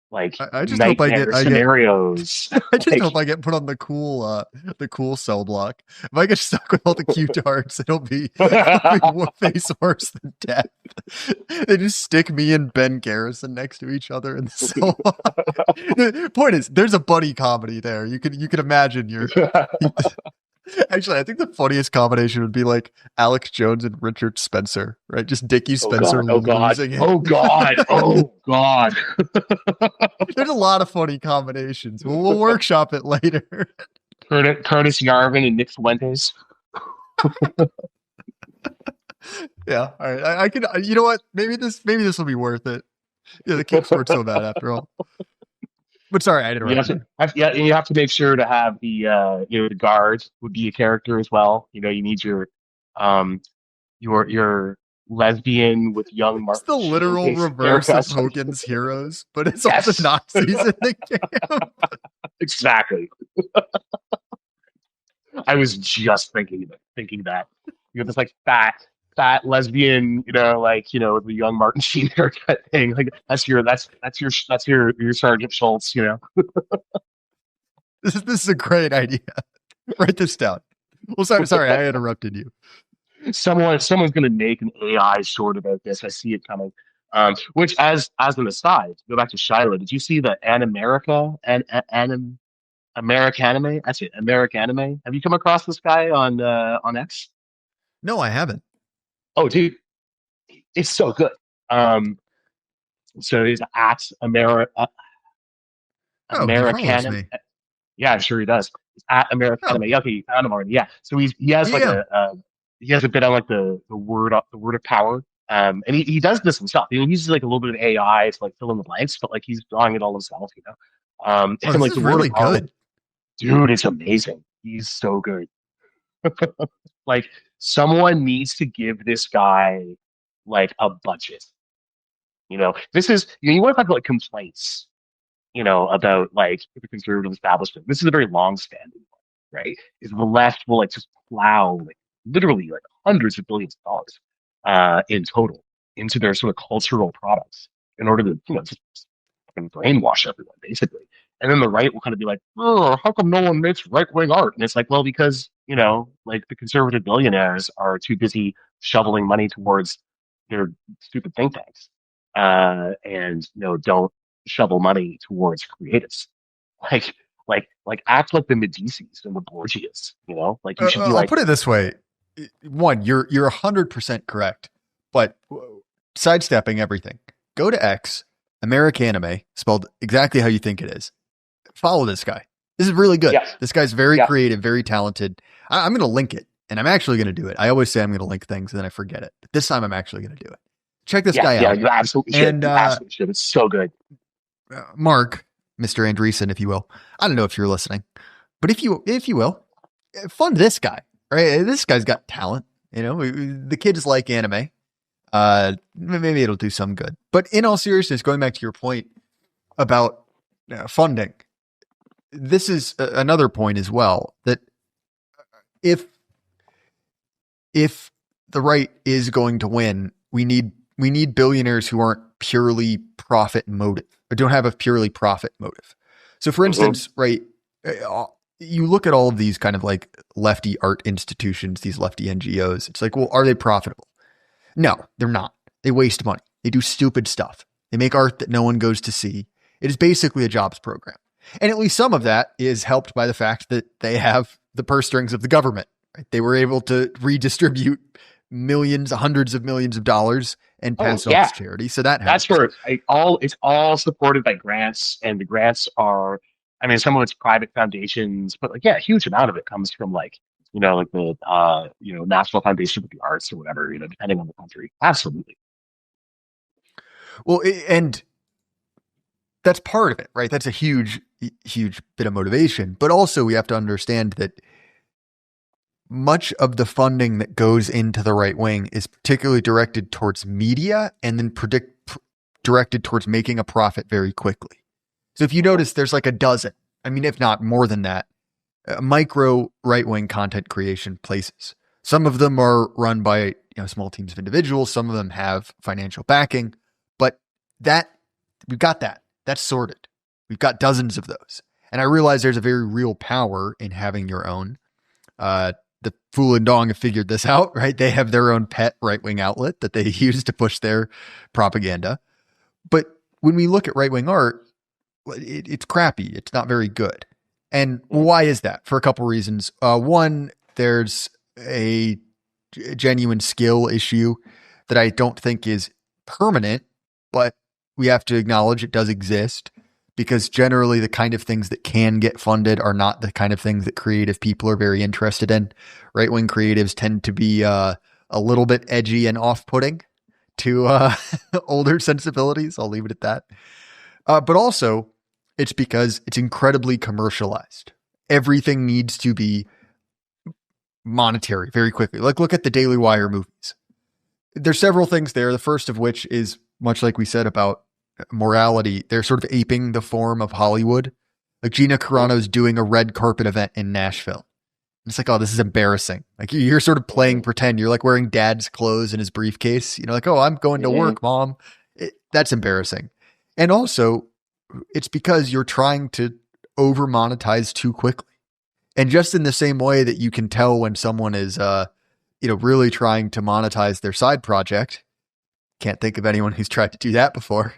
I just hope nightmare scenarios. I just like hope I get put on the cool cell block. If I get stuck with all the cute darts, it'll be face worse than death. They just stick me and Ben Garrison next to each other in the cell block. The point is, there's a buddy comedy there. You could imagine Actually, I think the funniest combination would be like Alex Jones and Richard Spencer, right? Just Dickie oh Spencer god, oh god, losing it. oh god, oh god. There's a lot of funny combinations. We'll workshop it later. Curtis Yarvin and Nick Fuentes. Yeah. All right. I could. You know what? Maybe this will be worth it. Yeah, the kicks weren't so bad after all. But sorry, I interrupted. Yeah, and you have to make sure to have the guard would be a character as well. You need um your lesbian with young It's the Martin literal Sheen reverse of haircut. Hogan's Heroes, but it's Yes. also Nazis in the game. Exactly. I was just thinking that. This like fat lesbian, the young Martin Sheen haircut thing. Like that's your Sergeant Schultz, This is a great idea. Write this down. Well, sorry, I interrupted you. Someone's gonna make an AI short about this. I see it coming. Which as an aside, to go back to Shiloh, did you see the American anime? That's it, American anime. Have you come across this guy on X? No, I haven't. Oh, dude, it's so good. So he's at Oh, he follows American. me. Yeah, I'm sure he does. He's at American Oh, anime. Okay, you found him already. Yeah. So he has like yeah. he has a bit on like the word of power. And he does this himself. He uses like a little bit of AI to like fill in the blanks, but like he's drawing it all himself. Oh, And this like is the word really of power, good. dude, it's amazing. He's so good. Like someone needs to give this guy like a budget. This is you want to talk about like complaints, about like the conservative establishment. This is a very long-standing one, right? Is the left will like just plow like literally like hundreds of billions of dollars in total into their sort of cultural products in order to just fucking brainwash everyone basically. And then the right will kind of be like, oh, how come no one makes right-wing art? And it's like, well, because like the conservative billionaires are too busy shoveling money towards their stupid think tanks, and don't shovel money towards creatives. Like, act like the Medicis and the Borgias. Like you should be I'll like, put it this way. One, you're 100% correct, but sidestepping everything. Go to X, Americanime, spelled exactly how you think it is. Follow this guy. This is really good. yes, This guy's very yeah, creative, very talented. I'm going to link it, and I'm actually going to do it. I always say I'm going to link things, and then I forget it. But this time, I'm actually going to do it. Check this guy yeah, out. you absolutely should. And You absolutely should. It's so good. Mark, Mr. Andreessen, if you will. I don't know if you're listening, but if you will, fund this guy. Right? This guy's got talent. The kids like anime. Maybe it'll do some good. But in all seriousness, going back to your point about funding, this is another point as well, that if the right is going to win, we need billionaires who aren't purely profit motive, or don't have a purely profit motive. So for instance, right, you look at all of these kind of like lefty art institutions, these lefty NGOs, it's like, well, are they profitable? No, they're not. They waste money. They do stupid stuff. They make art that no one goes to see. It is basically a jobs program. And at least some of that is helped by the fact that they have the purse strings of the government. Right? They were able to redistribute millions, hundreds of millions of dollars and pass it off to charity. So that's where it's all supported by grants, and the grants are, I mean, some of it's private foundations, but like, yeah, a huge amount of it comes from like the National Foundation for the Arts or whatever, depending on the country. Absolutely. Well, and that's part of it, right? That's a huge bit of motivation. But also we have to understand that much of the funding that goes into the right wing is particularly directed towards media, and then directed towards making a profit very quickly. So if you notice, there's like a dozen, I mean, if not more than that, micro right-wing content creation places. Some of them are run by small teams of individuals. Some of them have financial backing, but we've got that. That's sorted. We've got dozens of those. And I realize there's a very real power in having your own. The Fool and Dong have figured this out, right? They have their own pet right-wing outlet that they use to push their propaganda. But when we look at right-wing art, it's crappy. It's not very good. And why is that? For a couple reasons. One, there's a genuine skill issue that I don't think is permanent, but we have to acknowledge it does exist, because generally the kind of things that can get funded are not the kind of things that creative people are very interested in. Right-wing creatives tend to be a little bit edgy and off-putting to older sensibilities. I'll leave it at that. But also, it's because it's incredibly commercialized. Everything needs to be monetary very quickly. Like, look at the Daily Wire movies. There's several things there. The first of which is, much like we said about morality, they're sort of aping the form of Hollywood. Like Gina Carano's doing a red carpet event in Nashville. It's like, oh, this is embarrassing. Like you're sort of playing pretend. You're like wearing dad's clothes in his briefcase. Like, oh, I'm going to work, mom. That's embarrassing. And also, it's because you're trying to over monetize too quickly. And just in the same way that you can tell when someone is, really trying to monetize their side project. Can't think of anyone who's tried to do that before.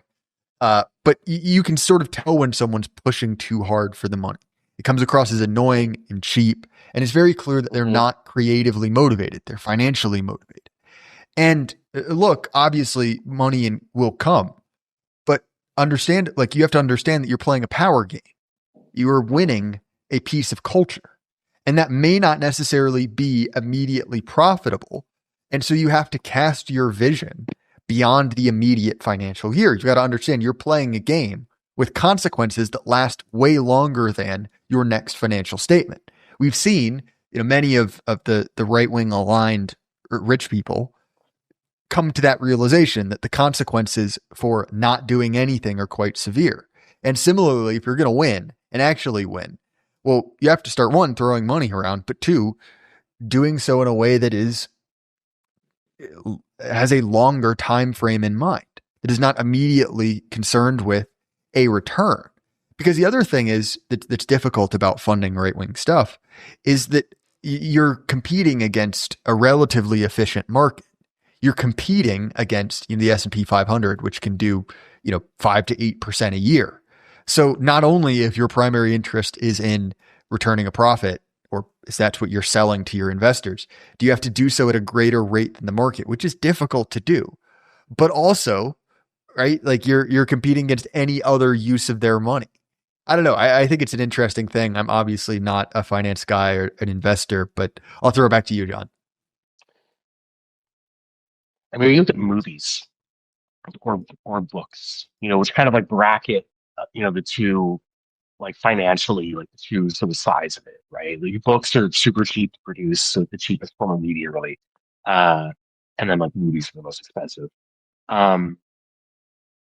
But you can sort of tell when someone's pushing too hard for the money. It comes across as annoying and cheap, and it's very clear that they're not creatively motivated. They're financially motivated. And look, obviously money will come, but you have to understand that you're playing a power game. You are winning a piece of culture, and that may not necessarily be immediately profitable. And so you have to cast your vision beyond the immediate financial year. You got to understand you're playing a game with consequences that last way longer than your next financial statement. We've seen, many of the right-wing aligned rich people come to that realization that the consequences for not doing anything are quite severe. And similarly, if you're going to win and actually win, well, you have to start, one, throwing money around, but two, doing so in a way that has a longer time frame in mind. It is not immediately concerned with a return. Because the other thing is that's difficult about funding right-wing stuff is that you're competing against a relatively efficient market. You're competing against the S&P 500, which can do 5 to 8% a year. So not only if your primary interest is in returning a profit, or if that's what you're selling to your investors, do you have to do so at a greater rate than the market, which is difficult to do, but also, right, like you're competing against any other use of their money. I don't know. I think it's an interesting thing. I'm obviously not a finance guy or an investor, but I'll throw it back to you, John. I mean, you look at movies or books, which kind of like bracket, the two, like financially, like the two sort of sides of it, right? Like books are super cheap to produce, so the cheapest form of media, really. Uh, and then like movies are the most expensive. Um,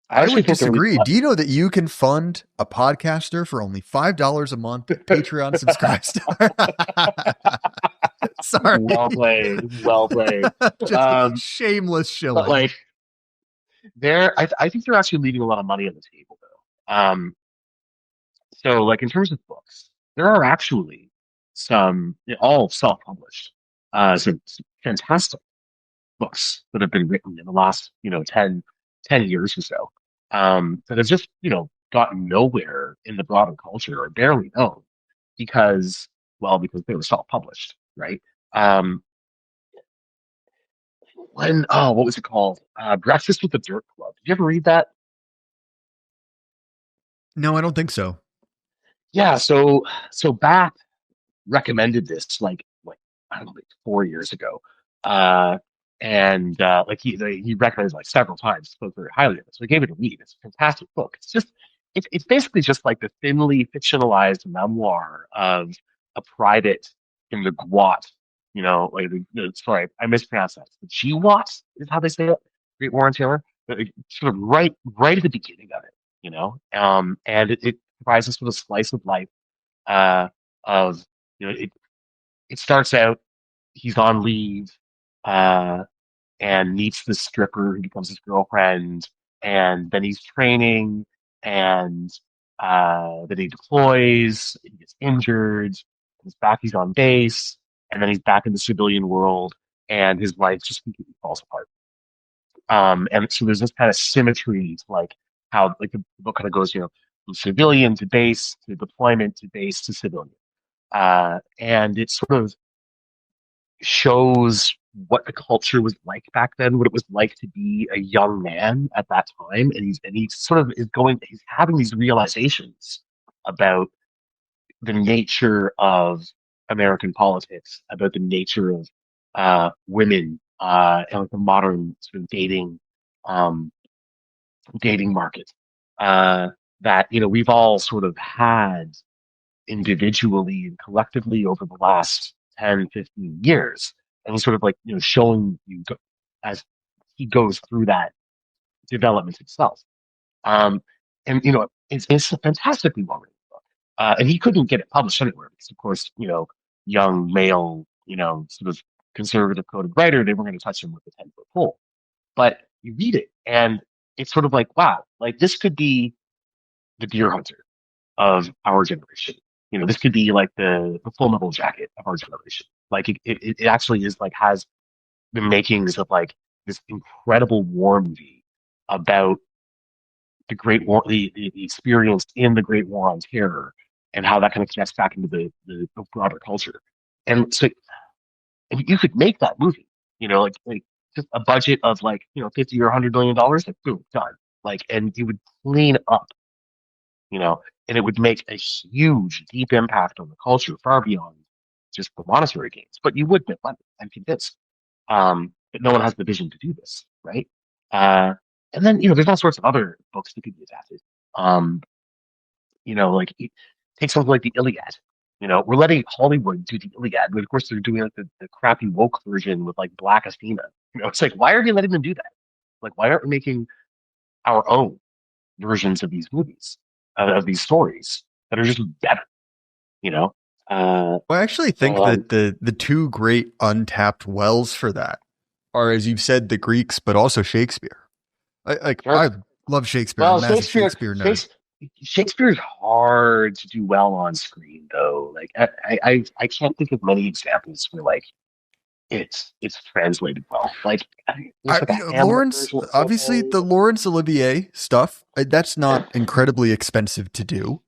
I I actually would think they're really disagree. Do you know that you can fund a podcaster for only $5 a month? Patreon subscribe star. Sorry. well played, well played. Just shameless But shilling. like, I think they're actually leaving a lot of money on the table, though. So like in terms of books, there are actually some all self-published, some fantastic books that have been written in the last 10 years or so, that have just gotten nowhere in the broader culture or barely known because because they were self-published, right? Um, what was it called? Breakfast with the Dirt Club. Did you ever read that? No, I don't think so. Yeah, so Bat recommended this like I don't know, like 4 years ago. Uh and like he recommended it like several times, spoke very highly of it. So I gave it a read. It's a fantastic book. It's basically just like the thinly fictionalized memoir of a private in the GWAT, like sorry, I mispronounced that. The GWAT is how they say it. Great War on Terror. Sort of right at the beginning of it, and it provides a sort of slice of life of it starts out he's on leave uh, and meets this stripper who becomes his girlfriend, and then he's training, and then he deploys, he gets injured, he's on base, and then he's back in the civilian world, and his life just completely falls apart. And so there's this kind of symmetry to like how like the book kind of goes, from civilian to base to deployment to base to civilian. And it sort of shows what the culture was like back then, what it was like to be a young man at that time, and he sort of he's having these realizations about the nature of American politics, about the nature of women, and like the modern sort of dating market, that we've all sort of had individually and collectively over the last 10, 15 years. And he's sort of like, showing you as he goes through that development itself. Um, and, it's a fantastically well written book. And he couldn't get it published anywhere because, of course, young male, sort of conservative coded writer, they weren't going to touch him with a 10-foot pole. But you read it and it's sort of like, wow, like this could be the Deer Hunter of our generation. This could be like the Full Metal Jacket of our generation. Like it actually is like has the makings of like this incredible war movie about the Great War, the experience in the Great War on Terror, and how that kind of connects back into the broader culture. And so if you could make that movie, like just a budget of like 50 or $100 million, like boom, done. Like, and you would clean up, and it would make a huge, deep impact on the culture far beyond just the monetary gains. But you would make money, I'm convinced. But no one has the vision to do this, right? And then, there's all sorts of other books that could be adapted. Like take something like the Iliad. We're letting Hollywood do the Iliad, but of course they're doing like the crappy woke version with like Black Athena. It's like, why are we letting them do that? Like, why aren't we making our own versions of these movies, of these stories that are just better? Well, I actually think that the two great untapped wells for that are, as you've said, the Greeks, but also Shakespeare. Sure. I love Shakespeare. Well, I'm a massive Shakespeare nerd. Shakespeare's hard to do well on screen, though. Like I can't think of many examples where like it's translated well. Like there's like a Hamlet Lawrence, version of obviously something. the Laurence Olivier stuff, that's not incredibly expensive to do.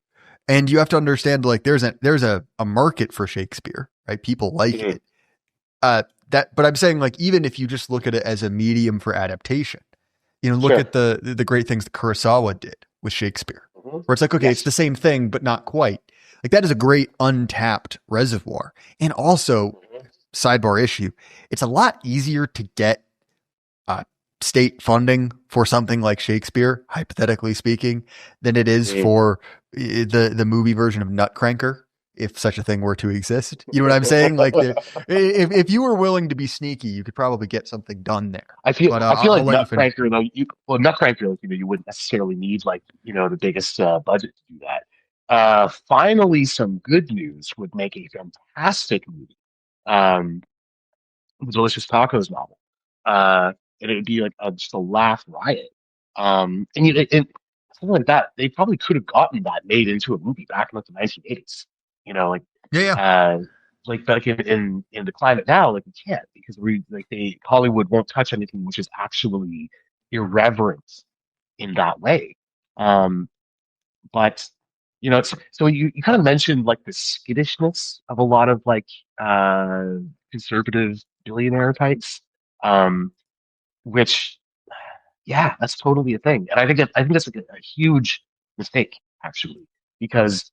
And you have to understand, like, there's a market for Shakespeare, right? People like Mhm. it. But I'm saying, like, even if you just look at it as a medium for adaptation, look Sure. at the great things that Kurosawa did with Shakespeare, Mhm. where it's like, okay, it's Yes. the same thing, but not quite. Like, that is a great untapped reservoir. And also, Mhm. sidebar issue, it's a lot easier to get uh, state funding for something like Shakespeare, hypothetically speaking, than it is Mhm. for the movie version of Nutcracker, if such a thing were to exist. You know what I'm saying? Like, if you were willing to be sneaky, you could probably get something done there. But I feel I'll like let you finish. Nutcracker though Nutcracker you wouldn't necessarily need like the biggest budget to do that. Finally, some good news would make a fantastic movie. Um, the Delicious Tacos novel. Uh, and it would be like just a laugh riot. And something like that, they probably could have gotten that made into a movie back in like the 1980s. You know, Yeah, yeah. uh, like back in the climate now, like we can't because Hollywood won't touch anything which is actually irreverent in that way. Um, but so you kind of mentioned like the skittishness of a lot of like uh conservative billionaire types, um, which yeah, that's totally a thing, and I think that's like a huge mistake actually because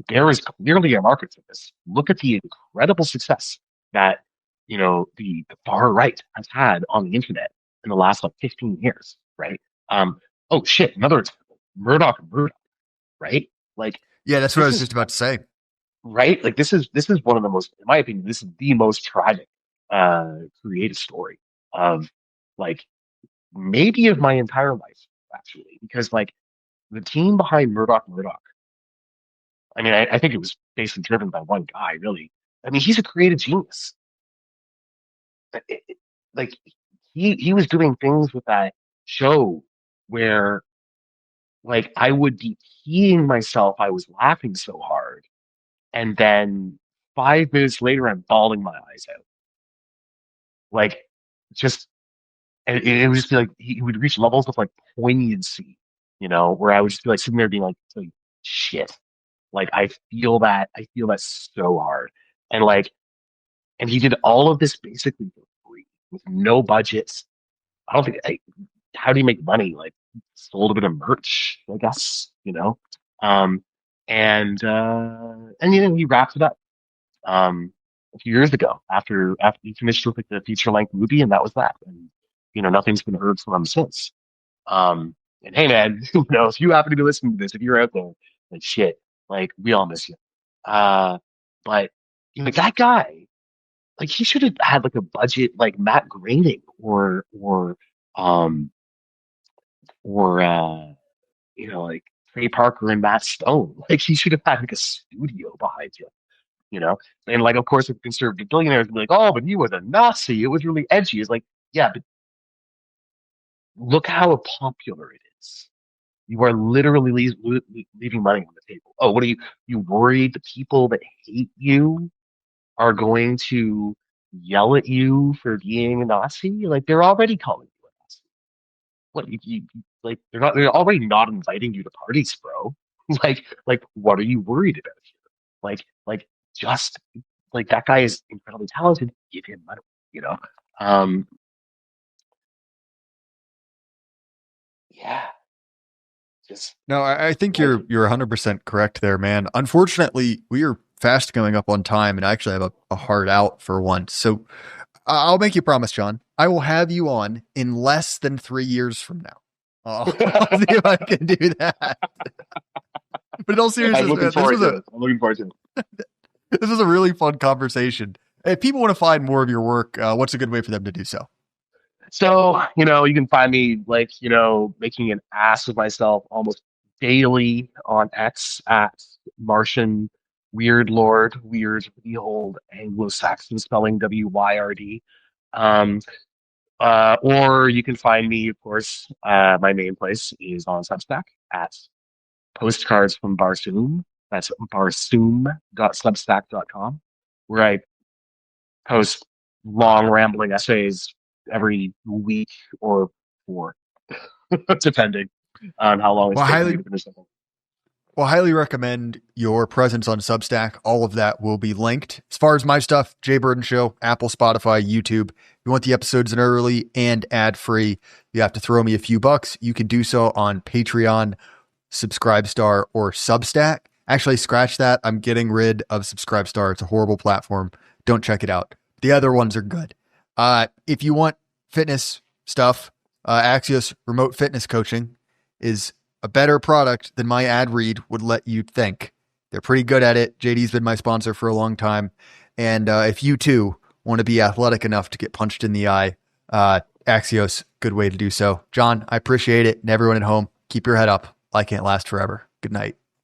there is clearly a market for this. Look at the incredible success that the far right has had on the internet in the last like 15 years, right? Oh shit, another example, Murdoch and Murdoch, right? Like Yeah, that's what I this was is just about to say. right. Like this is one of the most, in my opinion, this is the most tragic creative story of like maybe of my entire life, actually, because like the team behind Murdoch, I mean, I think it was basically driven by one guy, really. I mean, he's a creative genius. Like he was doing things with that show where like I would be peeing myself. I was laughing so hard. And then 5 minutes later, I'm bawling my eyes out. Like, just, and it would just be like, he would reach levels of like poignancy, where I would just be like sitting there being like shit. Like, I feel that so hard. And like, and he did all of this basically for free with no budgets. I don't think, how do you make money? Like, sold a bit of merch, I guess, Um, and he wrapped it up a few years ago after he finished with like the feature length movie, and that was that. And nothing's been heard from him since. Um, and hey, man, if you happen to be listening to this, if you're out there, like shit, like we all miss you. Uh, but that guy, like he should have had like a budget like Matt Groening um or like Trey Parker and Matt Stone. Like he should have had like a studio behind him you know? And like, of course, the conservative billionaires would be like, oh, but he was a Nazi. It was really edgy. It's like, yeah, but look how popular it is. You are literally leaving money on the table. Oh, what are you worried the people that hate you are going to yell at you for being a Nazi? Like, they're already calling you a Nazi. What, like, they're already not inviting you to parties, bro. Like, what are you worried about here? Like, just like that guy is incredibly talented. Give him money, you know. Um, yeah, just No, I think like you're 100% correct there, man. Unfortunately, we are fast going up on time, and I actually have a hard out for once. So I'll make you a promise, John. I will have you on in less than 3 years from now. I'll see if I can do that. But in all I'm seriousness, looking man, this forward was to a it. I'm looking forward to it. this was a really fun conversation. If people want to find more of your work, what's a good way for them to do so? So, you can find me like, making an ass of myself almost daily on X at Martian Weird Lord, weird, the old Anglo-Saxon spelling WYRD. Um, Or you can find me, of course. My main place is on Substack at Postcards from Barsoom. That's barsoom.substack.com, where I post long rambling essays every week or 4, depending on how long it's Well, taking me to finish something. Well, highly recommend your presence on Substack. All of that will be linked. As far as my stuff, Jay Burden Show, Apple, Spotify, YouTube. If you want the episodes in early and ad-free, you have to throw me a few bucks. You can do so on Patreon, Subscribestar, or Substack. Actually, scratch that. I'm getting rid of Subscribestar. It's a horrible platform. Don't check it out. The other ones are good. If you want fitness stuff, Axios Remote Fitness Coaching is a better product than my ad read would let you think. They're pretty good at it. JD's been my sponsor for a long time. And if you too want to be athletic enough to get punched in the eye, Axios, good way to do so. John, I appreciate it. And everyone at home, keep your head up. Life can't last forever. Good night.